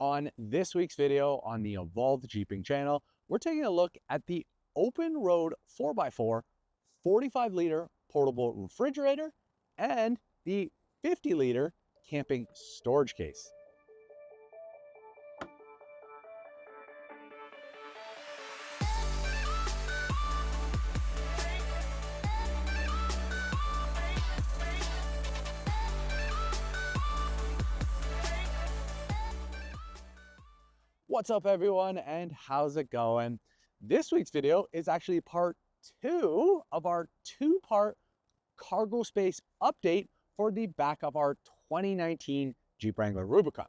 On this week's video on the Evolved Jeeping channel, we're taking a look at the Openroad 4x4 45-liter portable refrigerator and the 50-liter camping storage case. What's up everyone, and how's it going? This week's video is actually part 2 of our 2-part cargo space update for the back of our 2019 Jeep Wrangler Rubicon.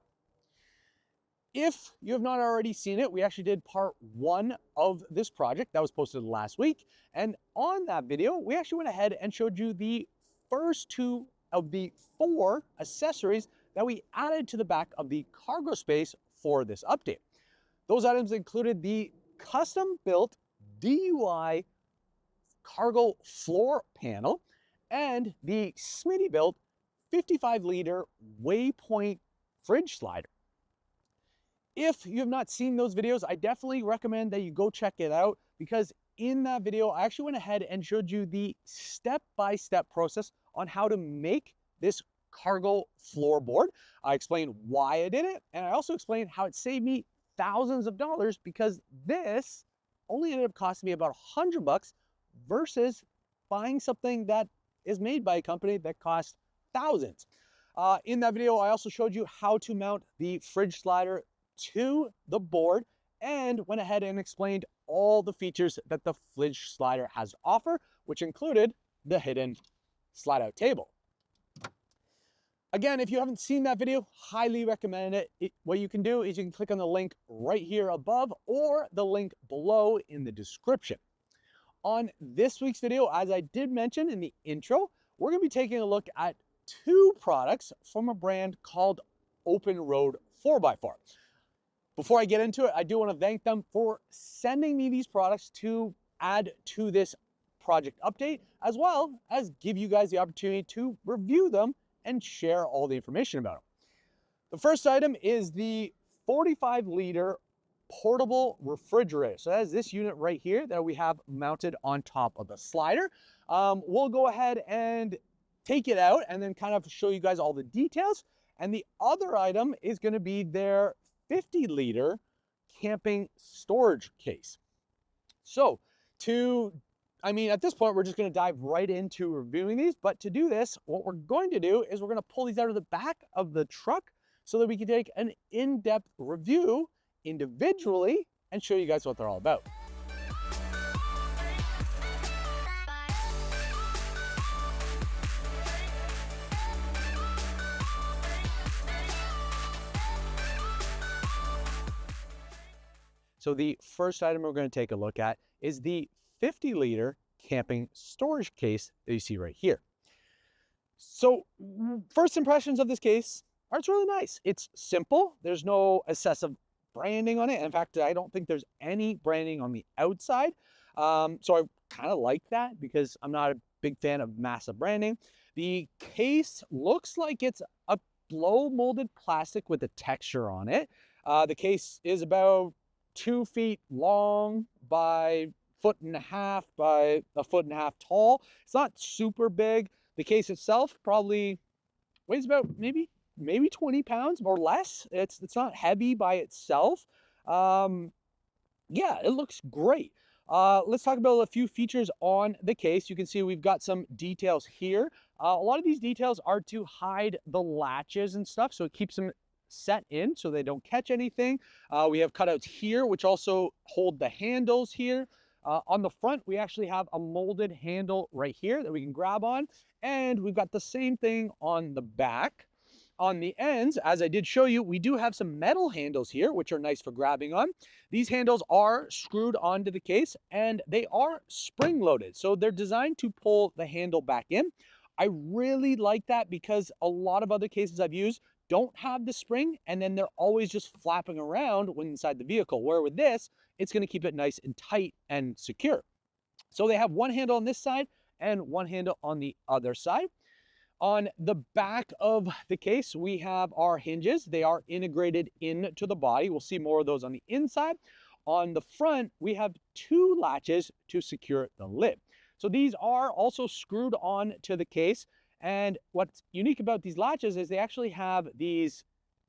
If you have not already seen it, we actually did part 1 of this project that was posted last week, and on that video we actually went ahead and showed you the first 2 of the 4 accessories that we added to the back of the cargo space for this update. Those items included the custom-built DUI cargo floor panel and the Smitty-built 55-liter Waypoint fridge slider. If you have not seen those videos, I definitely recommend that you go check it out, because in that video, I actually went ahead and showed you the step-by-step process on how to make this cargo floorboard. I explained why I did it, and I also explained how it saved me thousands of dollars, because this only ended up costing me about $100 versus buying something that is made by a company that costs thousands. In that video, I also showed you how to mount the fridge slider to the board and went ahead and explained all the features that the fridge slider has to offer, which included the hidden slide out table. Again, if you haven't seen that video, highly recommend it. What you can do is you can click on the link right here above or the link below in the description. On this week's video, as I did mention in the intro, we're going to be taking a look at 2 products from a brand called Openroad 4x4. Before I get into it, I do want to thank them for sending me these products to add to this project update, as well as give you guys the opportunity to review them and share all the information about them. The first item is the 45-liter portable refrigerator. So that is this unit right here that we have mounted on top of the slider. We'll go ahead and take it out and then kind of show you guys all the details. And the other item is going to be their 50-liter camping storage case. So at this point, we're just going to dive right into reviewing these. But to do this, what we're going to do is we're going to pull these out of the back of the truck so that we can take an in-depth review individually and show you guys what they're all about. So the first item we're going to take a look at is the 50-liter camping storage case that you see right here. So first impressions of this case are it's really nice. It's simple. There's no excessive branding on it. In fact, I don't think there's any branding on the outside. So I kind of like that because I'm not a big fan of massive branding. The case looks like it's a blow molded plastic with a texture on it. The case is about 2 feet long by 1.5 feet by 1.5 feet tall. It's not super big. The case itself probably weighs about maybe 20 pounds or less. It's not heavy by itself. Yeah, it looks great. Let's talk about a few features on the case. You can see we've got some details here. A lot of these details are to hide the latches and stuff, so it keeps them set in so they don't catch anything. We have cutouts here, which also hold the handles here. On the front, we actually have a molded handle right here that we can grab on, and we've got the same thing on the back. On the ends, as I did show you, we do have some metal handles here, which are nice for grabbing on. These handles are screwed onto the case, and they are spring-loaded, so they're designed to pull the handle back in. I really like that because a lot of other cases I've used don't have the spring, and then they're always just flapping around when inside the vehicle, where with this, it's going to keep it nice and tight and secure. So they have one handle on this side and one handle on the other side. On the back of the case, we have our hinges. They are integrated into the body. We'll see more of those on the inside. On the front, we have two latches to secure the lid. So these are also screwed on to the case. And what's unique about these latches is they actually have these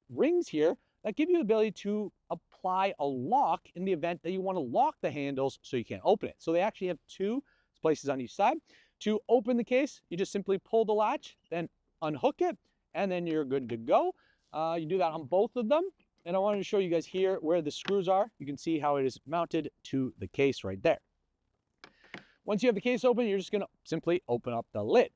rings here that give you the ability to apply a lock in the event that you want to lock the handles so you can't open it. So they actually have two places on each side. To open the case, you just simply pull the latch, then unhook it, and then you're good to go. You do that on both of them. And I wanted to show you guys here where the screws are. You can see how it is mounted to the case right there. Once you have the case open, you're just going to simply open up the lid.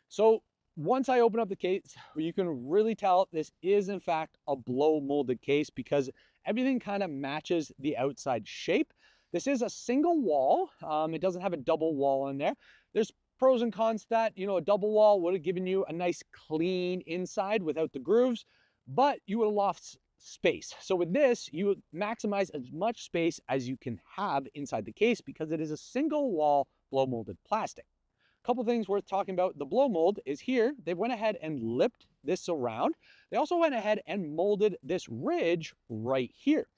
So once I open up the case, you can really tell this is in fact a blow molded case because everything kind of matches the outside shape. This is a single wall. It doesn't have a double wall in there. There's pros and cons to that. You know, a double wall would have given you a nice clean inside without the grooves, but you would have lost space. So with this, you would maximize as much space as you can have inside the case because it is a single wall blow molded plastic. Couple things worth talking about. The blow mold is here. They went ahead and lipped this around. They also went ahead and molded this ridge right here.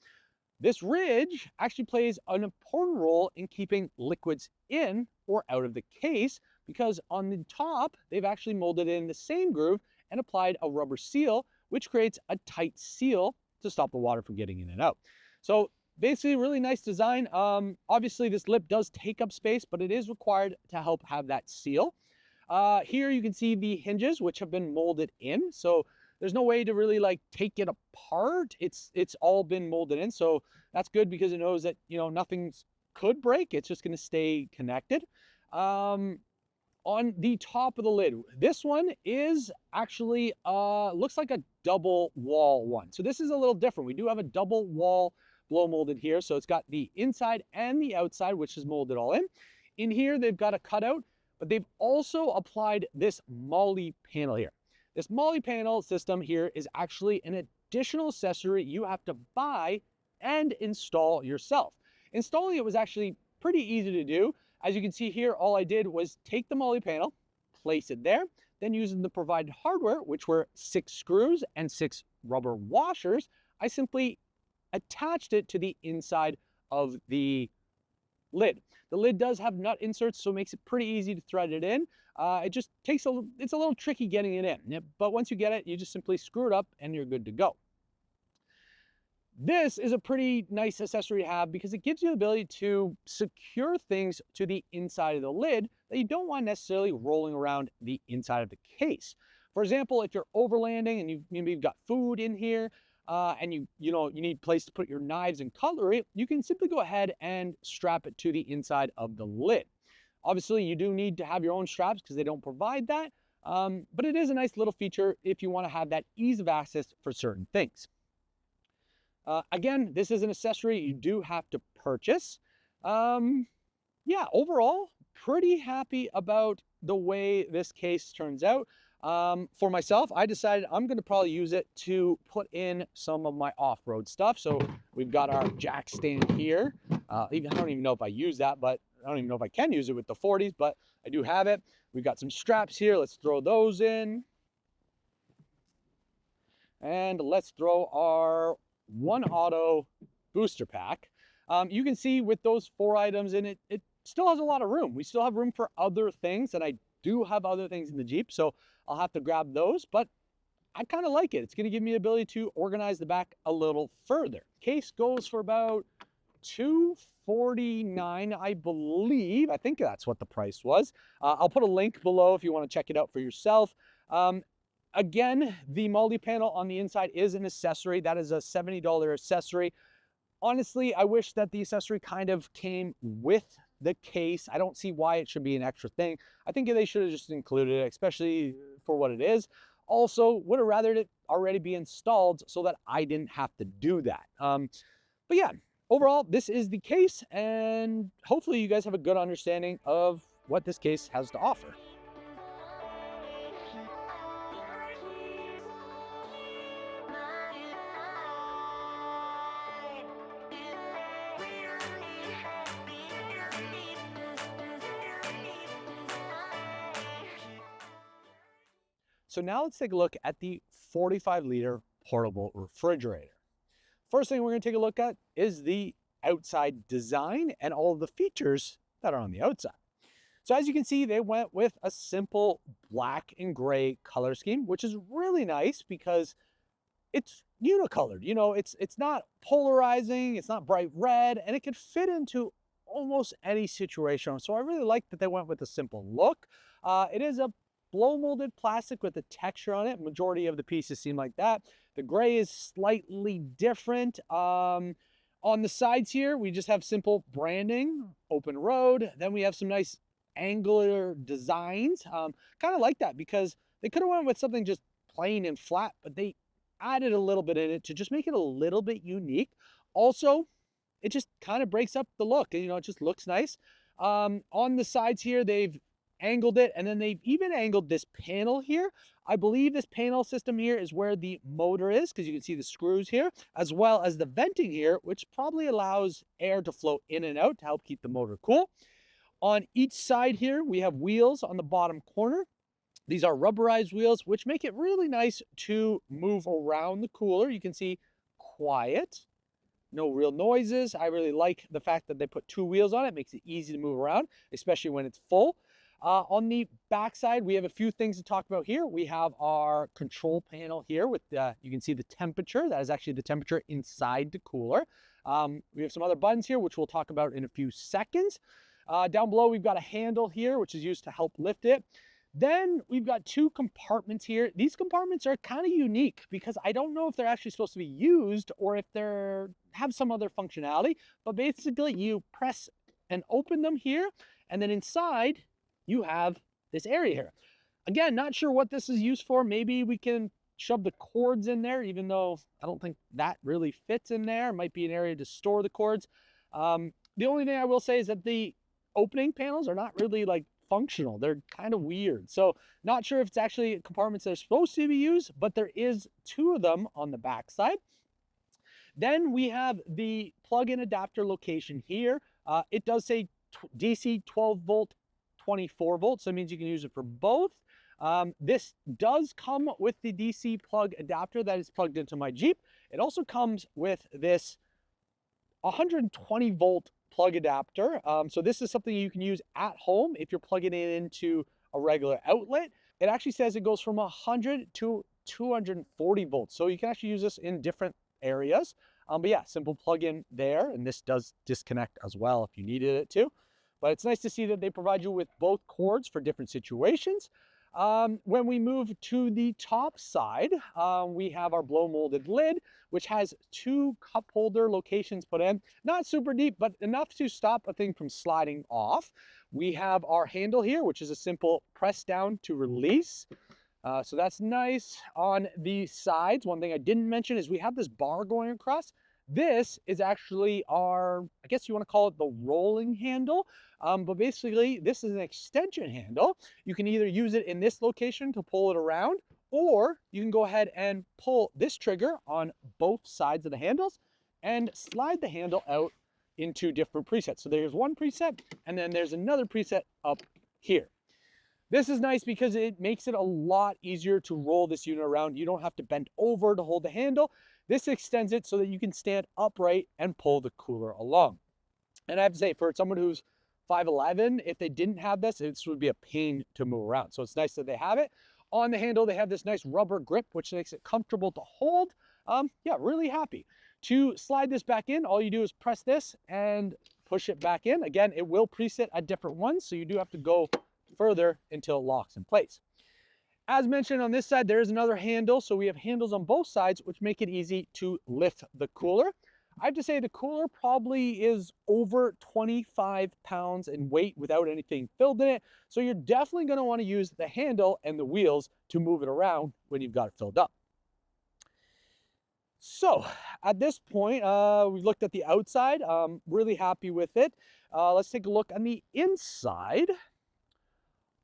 This ridge actually plays an important role in keeping liquids in or out of the case because on the top, they've actually molded in the same groove and applied a rubber seal, which creates a tight seal to stop the water from getting in and out. So basically, really nice design. Obviously, this lip does take up space, but it is required to help have that seal. Here you can see the hinges, which have been molded in. So there's no way to really like take it apart. It's all been molded in. So that's good because it knows that, you know, nothing could break. It's just going to stay connected. On the top of the lid, this one is actually, looks like a double wall one. So this is a little different. We do have a double wall blow molded here. So it's got the inside and the outside, which is molded all in. In here, they've got a cutout, but they've also applied this MOLLE panel here. This MOLLE panel system here is actually an additional accessory you have to buy and install yourself. Installing it was actually pretty easy to do. As you can see here, all I did was take the MOLLE panel, place it there, then using the provided hardware, which were 6 screws and 6 rubber washers, I simply attached it to the inside of the lid. The lid does have nut inserts, so it makes it pretty easy to thread it in. It just takes it's a little tricky getting it in, but once you get it, you just simply screw it up and you're good to go. This is a pretty nice accessory to have because it gives you the ability to secure things to the inside of the lid that you don't want necessarily rolling around the inside of the case. For example, if you're overlanding and you've got food in here, and you need a place to put your knives and cutlery, you can simply go ahead and strap it to the inside of the lid. Obviously, you do need to have your own straps because they don't provide that, but it is a nice little feature if you want to have that ease of access for certain things. Again, this is an accessory you do have to purchase. Yeah, overall, pretty happy about the way this case turns out. For myself, I decided I'm going to probably use it to put in some of my off-road stuff. So we've got our jack stand here. I don't even know if I use that, but I don't even know if I can use it with the 40s, but I do have it. We've got some straps here. Let's throw those in. And let's throw our One Auto booster pack. You can see with those 4 items in it, it still has a lot of room. We still have room for other things, and I do have other things in the Jeep, so I'll have to grab those, but I kind of like it. It's going to give me the ability to organize the back a little further. Case goes for about $249, I believe. I think that's what the price was. I'll put a link below if you want to check it out for yourself. Again, the MOLLE panel on the inside is an accessory. That is a $70 accessory. Honestly, I wish that the accessory kind of came with the case. I don't see why it should be an extra thing. I think they should have just included it, especially for what it is. Also, would have rather it already be installed so that I didn't have to do that. But yeah, overall, this is the case, and hopefully you guys have a good understanding of what this case has to offer. So now let's take a look at the 45-liter portable refrigerator. First thing we're going to take a look at is the outside design and all of the features that are on the outside. So as you can see, they went with a simple black and gray color scheme, which is really nice because it's unicolored. You know, it's not polarizing, it's not bright red, and it can fit into almost any situation. So I really like that they went with a simple look. It is a blow molded plastic with a texture on it. Majority of the pieces seem like that. The gray is slightly different. On the sides here, we just have simple branding, Openroad. Then we have some nice angular designs. Kind of like that because they could have went with something just plain and flat, but they added a little bit in it to just make it a little bit unique. Also, it just kind of breaks up the look. You know, it just looks nice. On the sides here, they've angled it, and then they've even angled this panel here. I believe this panel system here is where the motor is, because you can see the screws here, as well as the venting here, which probably allows air to flow in and out to help keep the motor cool. On each side here, we have wheels on the bottom corner. These are rubberized wheels, which make it really nice to move around the cooler. You can see quiet, no real noises. I really like the fact that they put two wheels on it. It makes it easy to move around, especially when it's full. On the back side, we have a few things to talk about here. We have our control panel here with, you can see the temperature. That is actually the temperature inside the cooler. We have some other buttons here, which we'll talk about in a few seconds. Down below, we've got a handle here, which is used to help lift it. Then we've got two compartments here. These compartments are kind of unique because I don't know if they're actually supposed to be used or if they're have some other functionality, but basically you press and open them here, and then inside you have this area here. Again, not sure what this is used for. Maybe we can shove the cords in there, even though I don't think that really fits in there. It might be an area to store the cords. The only thing I will say is that the opening panels are not really like functional. They're kind of weird. So not sure if it's actually compartments that are supposed to be used, but there is two of them on the back side. Then we have the plug-in adapter location here. It does say DC 12 volt, 24 volts. So it means you can use it for both. This does come with the DC plug adapter that is plugged into my Jeep. It also comes with this 120 volt plug adapter. So this is something you can use at home if you're plugging it into a regular outlet. It actually says it goes from 100 to 240 volts. So you can actually use this in different areas. But yeah, simple plug-in there, and this does disconnect as well if you needed it to. But it's nice to see that they provide you with both cords for different situations. When we move to the top side, we have our blow molded lid, which has two cup holder locations put in. Not super deep, but enough to stop a thing from sliding off. We have our handle here, which is a simple press down to release. So that's nice. On the sides, one thing I didn't mention is we have this bar going across. This is actually our, I guess you want to call it the rolling handle. But basically, this is an extension handle. You can either use it in this location to pull it around, or you can go ahead and pull this trigger on both sides of the handles and slide the handle out into different presets. So there's one preset, and then there's another preset up here. This is nice because it makes it a lot easier to roll this unit around. You don't have to bend over to hold the handle. This extends it so that you can stand upright and pull the cooler along. And I have to say, for someone who's 5'11", if they didn't have this, this would be a pain to move around. So it's nice that they have it. On the handle, they have this nice rubber grip, which makes it comfortable to hold. Yeah, really happy. To slide this back in, all you do is press this and push it back in. Again, it will preset at different ones, so you do have to go further until it locks in place. As mentioned on this side, there is another handle. So we have handles on both sides, which make it easy to lift the cooler. I have to say the cooler probably is over 25 pounds in weight without anything filled in it. So you're definitely going to want to use the handle and the wheels to move it around when you've got it filled up. So at this point, we looked at the outside. Really happy with it. Let's take a look on the inside.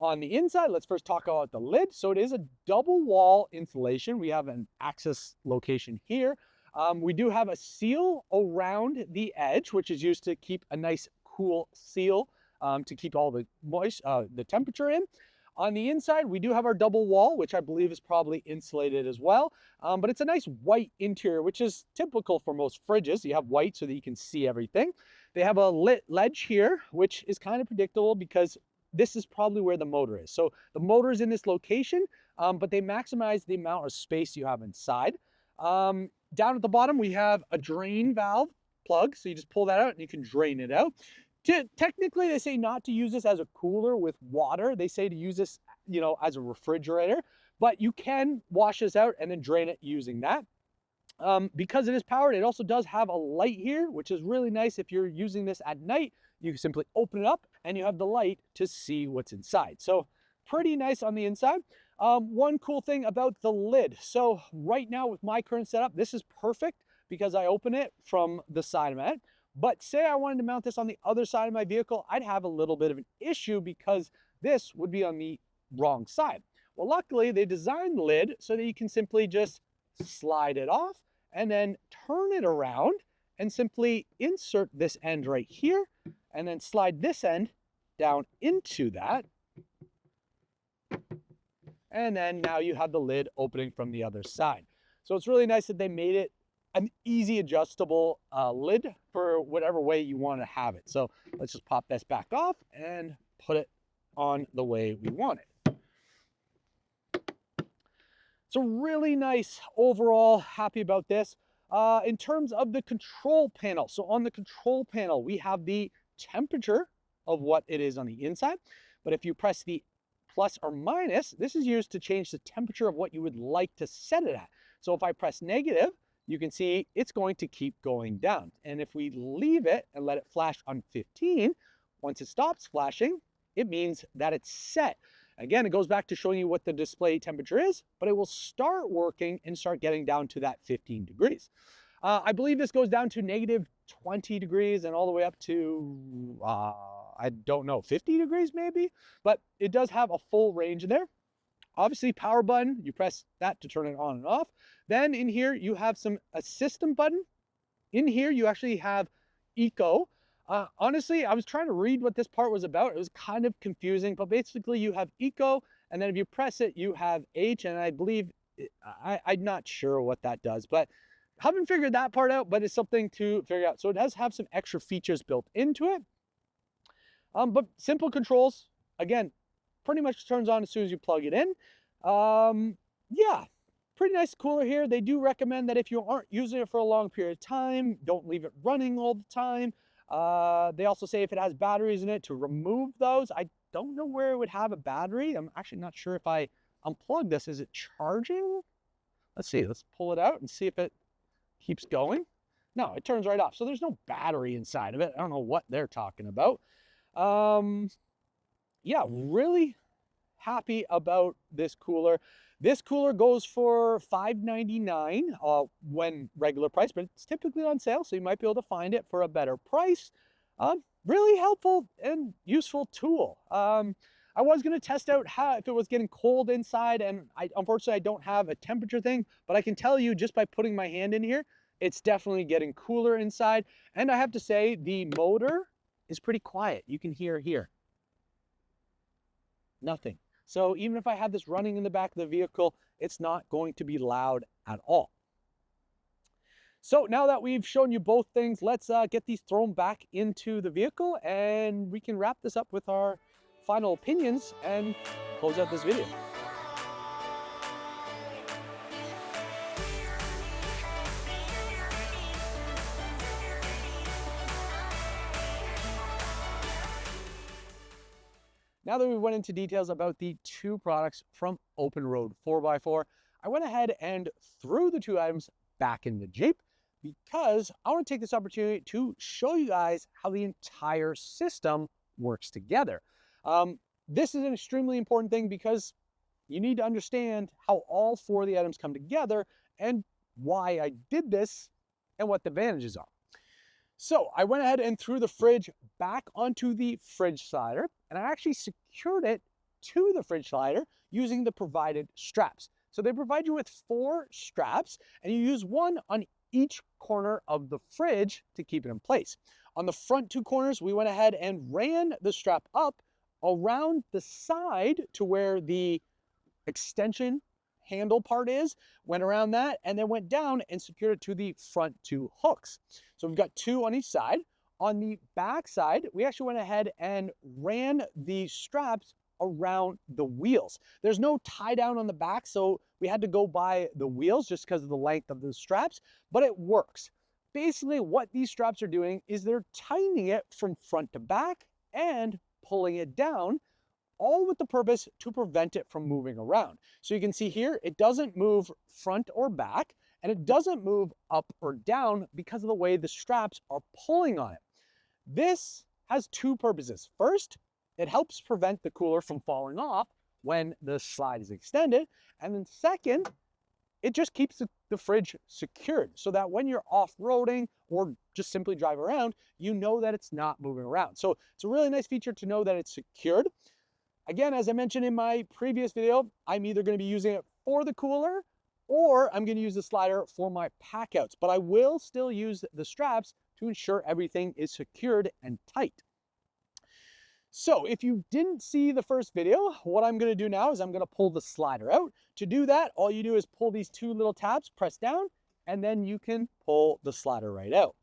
On the inside, let's first talk about the lid. So it is a double wall insulation. We have an access location here. We do have a seal around the edge, which is used to keep a nice cool seal to keep all the temperature in. On the inside, we do have our double wall, which I believe is probably insulated as well. But it's a nice white interior, which is typical for most fridges. You have white so that you can see everything. They have a lit ledge here, which is kind of predictable because this is probably where the motor is. So the motor is in this location, but they maximize the amount of space you have inside. Down at the bottom, we have a drain valve plug. So you just pull that out and you can drain it out. Technically, they say not to use this as a cooler with water. They say to use this, as a refrigerator, but you can wash this out and then drain it using that. Because it is powered, it also does have a light here, which is really nice. If you're using this at night, you can simply open it up and you have the light to see what's inside. So pretty nice on the inside. One cool thing about the lid. So right now with my current setup, this is perfect because I open it from the side I'm at. But say I wanted to mount this on the other side of my vehicle, I'd have a little bit of an issue because this would be on the wrong side. Well, luckily they designed the lid so that you can simply just slide it off and then turn it around and simply insert this end right here and then slide this end down into that. And then now you have the lid opening from the other side. So it's really nice that they made it an easy adjustable lid for whatever way you want to have it. So let's just pop this back off and put it on the way we want it. So really nice overall, happy about this. In terms of the control panel, so on the control panel, we have the temperature of what it is on the inside. But if you press the plus or minus, this is used to change the temperature of what you would like to set it at. So if I press negative, you can see it's going to keep going down. And if we leave it and let it flash on 15, once it stops flashing, it means that it's set. Again, it goes back to showing you what the display temperature is, but it will start working and start getting down to that 15 degrees. I believe this goes down to negative 20 degrees and all the way up to, I don't know, 50 degrees maybe, but it does have a full range there. Obviously, power button, you press that to turn it on and off. Then in here, you have a system button. In here, you actually have eco. Honestly, I was trying to read what this part was about. It was kind of confusing, but basically you have eco, and then if you press it, you have H, and I believe, I'm not sure what that does, but haven't figured that part out, but it's something to figure out. So it does have some extra features built into it. But simple controls, again, pretty much turns on as soon as you plug it in. Yeah, pretty nice cooler here. They do recommend that if you aren't using it for a long period of time, don't leave it running all the time. They also say if it has batteries in it to remove those. I don't know where it would have a battery. I'm actually not sure if I unplug this. Is it charging? Let's see. Let's pull it out and see if it keeps going. No, it turns right off. So there's no battery inside of it. I don't know what they're talking about. Yeah, really happy about this cooler. This cooler goes for $5.99 when regular price, but it's typically on sale, so you might be able to find it for a better price. Really helpful and useful tool. I was going to test out if it was getting cold inside, and unfortunately I don't have a temperature thing, but I can tell you just by putting my hand in here, it's definitely getting cooler inside. And I have to say the motor is pretty quiet. You can hear here. Nothing. So even if I have this running in the back of the vehicle, it's not going to be loud at all. So now that we've shown you both things, let's get these thrown back into the vehicle and we can wrap this up with our final opinions and close out this video. Now that we went into details about the two products from Openroad 4x4, I went ahead and threw the two items back in the Jeep because I want to take this opportunity to show you guys how the entire system works together. This is an extremely important thing because you need to understand how all four of the items come together and why I did this and what the advantages are. So I went ahead and threw the fridge back onto the fridge slider, and I actually secured it to the fridge slider using the provided straps. So they provide you with 4 straps, and you use one on each corner of the fridge to keep it in place. On the front 2 corners, we went ahead and ran the strap up around the side to where the extension handle part is, went around that, and then went down and secured it to the front two hooks. So we've got two on each side. On the back side, we actually went ahead and ran the straps around the wheels. There's no tie down on the back, so we had to go by the wheels just because of the length of the straps, but it works. Basically, what these straps are doing is they're tightening it from front to back and pulling it down, all with the purpose to prevent it from moving around. So you can see here, it doesn't move front or back, and it doesn't move up or down because of the way the straps are pulling on it. This has two purposes. First, it helps prevent the cooler from falling off when the slide is extended. And then second, it just keeps the fridge secured so that when you're off-roading or just simply drive around, you know that it's not moving around. So it's a really nice feature to know that it's secured. Again, as I mentioned in my previous video, I'm either going to be using it for the cooler or I'm going to use the slider for my packouts, but I will still use the straps to ensure everything is secured and tight. So if you didn't see the first video, what I'm going to do now is I'm going to pull the slider out. To do that, all you do is pull these two little tabs, press down, and then you can pull the slider right out.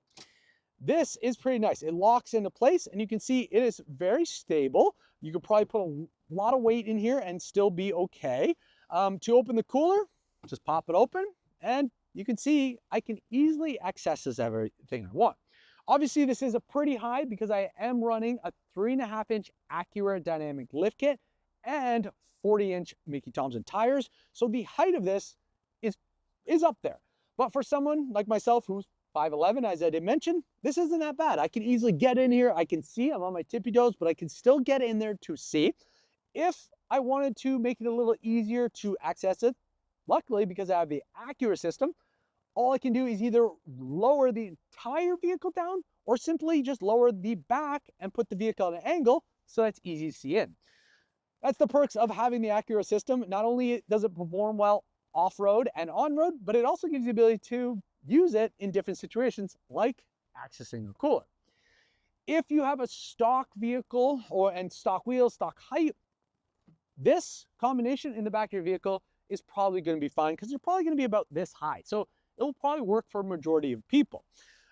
This is pretty nice. It locks into place, and you can see it is very stable. You could probably put a lot of weight in here and still be okay. To open the cooler, just pop it open, and you can see I can easily access everything I want. Obviously, this is a pretty high because I am running a 3.5-inch Acura dynamic lift kit and 40-inch Mickey Thompson tires. So the height of this is up there. But for someone like myself who's 5'11", as I did mention, this isn't that bad. I can easily get in here. I can see, I'm on my tippy toes, but I can still get in there to see. If I wanted to make it a little easier to access it, luckily because I have the Acura system, all I can do is either lower the entire vehicle down or simply just lower the back and put the vehicle at an angle so that's easy to see in. That's the perks of having the Acura system. Not only does it perform well off-road and on-road, but it also gives you the ability to use it in different situations like accessing a cooler. If you have a stock vehicle and stock wheels, stock height, this combination in the back of your vehicle is probably going to be fine because they're probably going to be about this high. So it will probably work for a majority of people.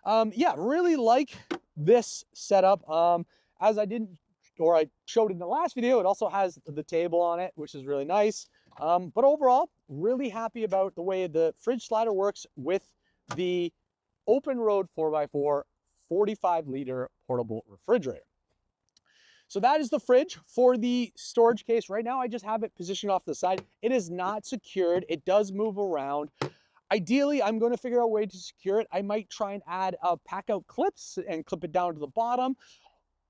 Yeah, really like this setup. As I showed in the last video, it also has the table on it, which is really nice. But overall, really happy about the way the fridge slider works with the Openroad 4x4 45-liter portable refrigerator. So that is the fridge. For the storage case right now, I just have it positioned off the side. It is not secured. It does move around. Ideally, I'm going to figure out a way to secure it. I might try and add pack-out clips and clip it down to the bottom.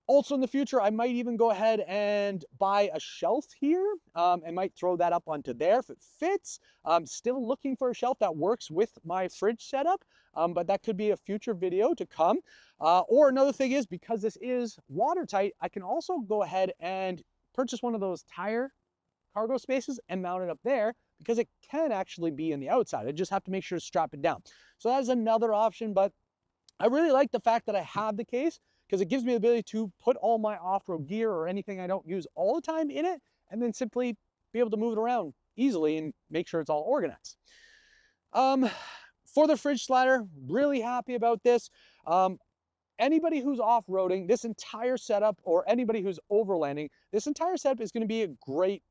Also in the future, I might even go ahead and buy a shelf here and might throw that up onto there if it fits. I'm still looking for a shelf that works with my fridge setup, but that could be a future video to come. Or another thing is, because this is watertight, I can also go ahead and purchase one of those tire cargo spaces and mount it up there because it can actually be in the outside. I just have to make sure to strap it down. So that is another option, but I really like the fact that I have the case because it gives me the ability to put all my off-road gear or anything I don't use all the time in it and then simply be able to move it around easily and make sure it's all organized. For the fridge slider, really happy about this. Anybody who's off-roading, this entire setup, or anybody who's overlanding, this entire setup is going to be a great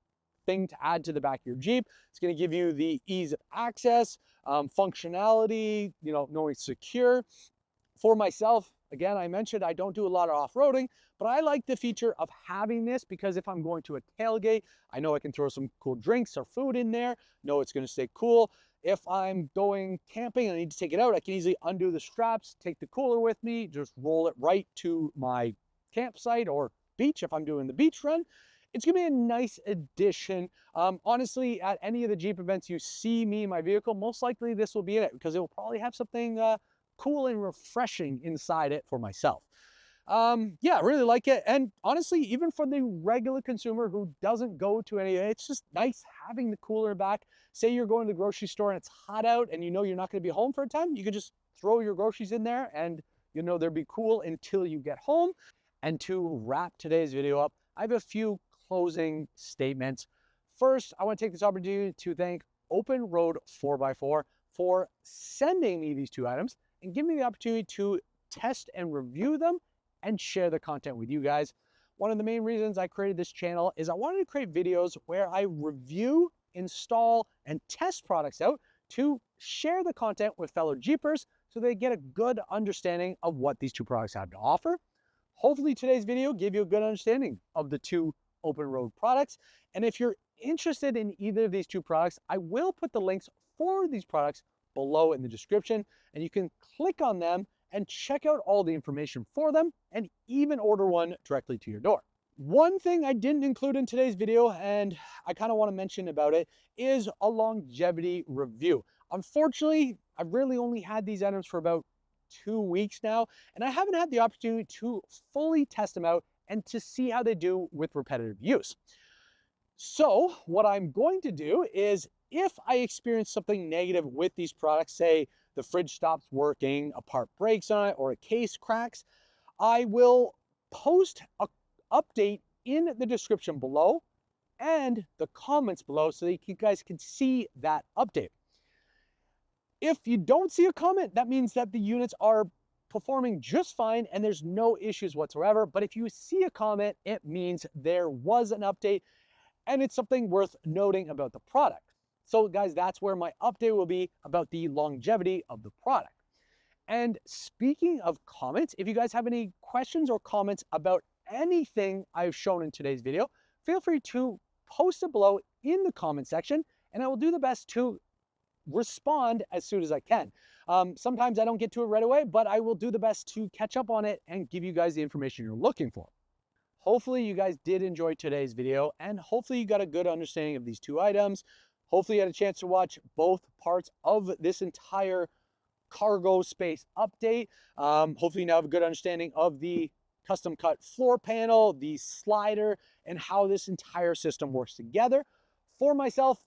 thing to add to the back of your Jeep. It's going to give you the ease of access, functionality, knowing it's secure. For myself, again, I mentioned I don't do a lot of off-roading, but I like the feature of having this because if I'm going to a tailgate, I know I can throw some cool drinks or food in there, know it's going to stay cool. If I'm going camping and I need to take it out, I can easily undo the straps, take the cooler with me, just roll it right to my campsite or beach if I'm doing the beach run. It's going to be a nice addition. Honestly, at any of the Jeep events you see me in my vehicle, most likely this will be in it because it will probably have something cool and refreshing inside it for myself. Yeah, really like it. And honestly, even for the regular consumer who doesn't go to any, it's just nice having the cooler back. Say you're going to the grocery store and it's hot out and you know you're not going to be home for a time, you can just throw your groceries in there and they'll be cool until you get home. And to wrap today's video up, I have a few closing statements. First, I want to take this opportunity to thank Openroad 4x4 for sending me these two items and giving me the opportunity to test and review them and share the content with you guys. One of the main reasons I created this channel is I wanted to create videos where I review, install, and test products out to share the content with fellow Jeepers so they get a good understanding of what these two products have to offer. Hopefully today's video gave you a good understanding of the two Openroad products. And if you're interested in either of these two products, I will put the links for these products below in the description, and you can click on them and check out all the information for them and even order one directly to your door. One thing I didn't include in today's video, and I kind of want to mention about it, is a longevity review. Unfortunately, I've really only had these items for about 2 weeks now, and I haven't had the opportunity to fully test them out and to see how they do with repetitive use. So what I'm going to do is, if I experience something negative with these products, say the fridge stops working, a part breaks on it, or a case cracks, I will post an update in the description below and the comments below so that you guys can see that update. If you don't see a comment, that means that the units are performing just fine and there's no issues whatsoever. But if you see a comment, it means there was an update and it's something worth noting about the product. So guys, that's where my update will be about the longevity of the product. And speaking of comments, if you guys have any questions or comments about anything I've shown in today's video, feel free to post it below in the comment section and I will do the best to respond as soon as I can. Sometimes I don't get to it right away, but I will do the best to catch up on it and give you guys the information you're looking for. Hopefully you guys did enjoy today's video and hopefully you got a good understanding of these two items. Hopefully you had a chance to watch both parts of this entire cargo space update. Hopefully you now have a good understanding of the custom cut floor panel, the slider, and how this entire system works together. For myself,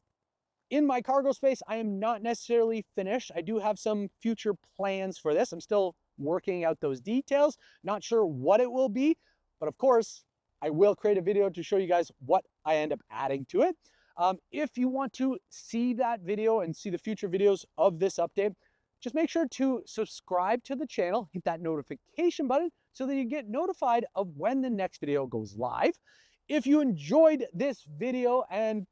in my cargo space, I am not necessarily finished. I do have some future plans for this. I'm still working out those details. Not sure what it will be, but of course, I will create a video to show you guys what I end up adding to it. If you want to see that video and see the future videos of this update, just make sure to subscribe to the channel, hit that notification button so that you get notified of when the next video goes live. If you enjoyed this video and,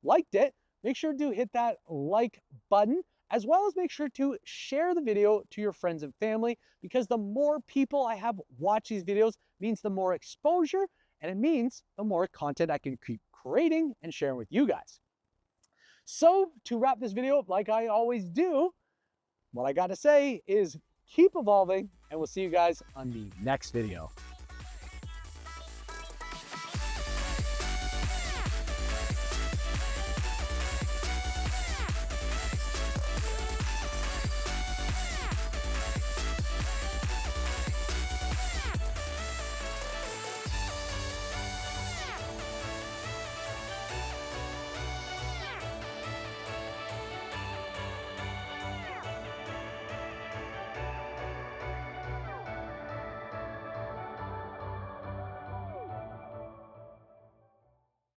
liked it, make sure to hit that like button, as well as make sure to share the video to your friends and family, because the more people I have watch these videos means the more exposure, and it means the more content I can keep creating and sharing with you guys. So to wrap this video up, like I always do, what I got to say is keep evolving, and we'll see you guys on the next video.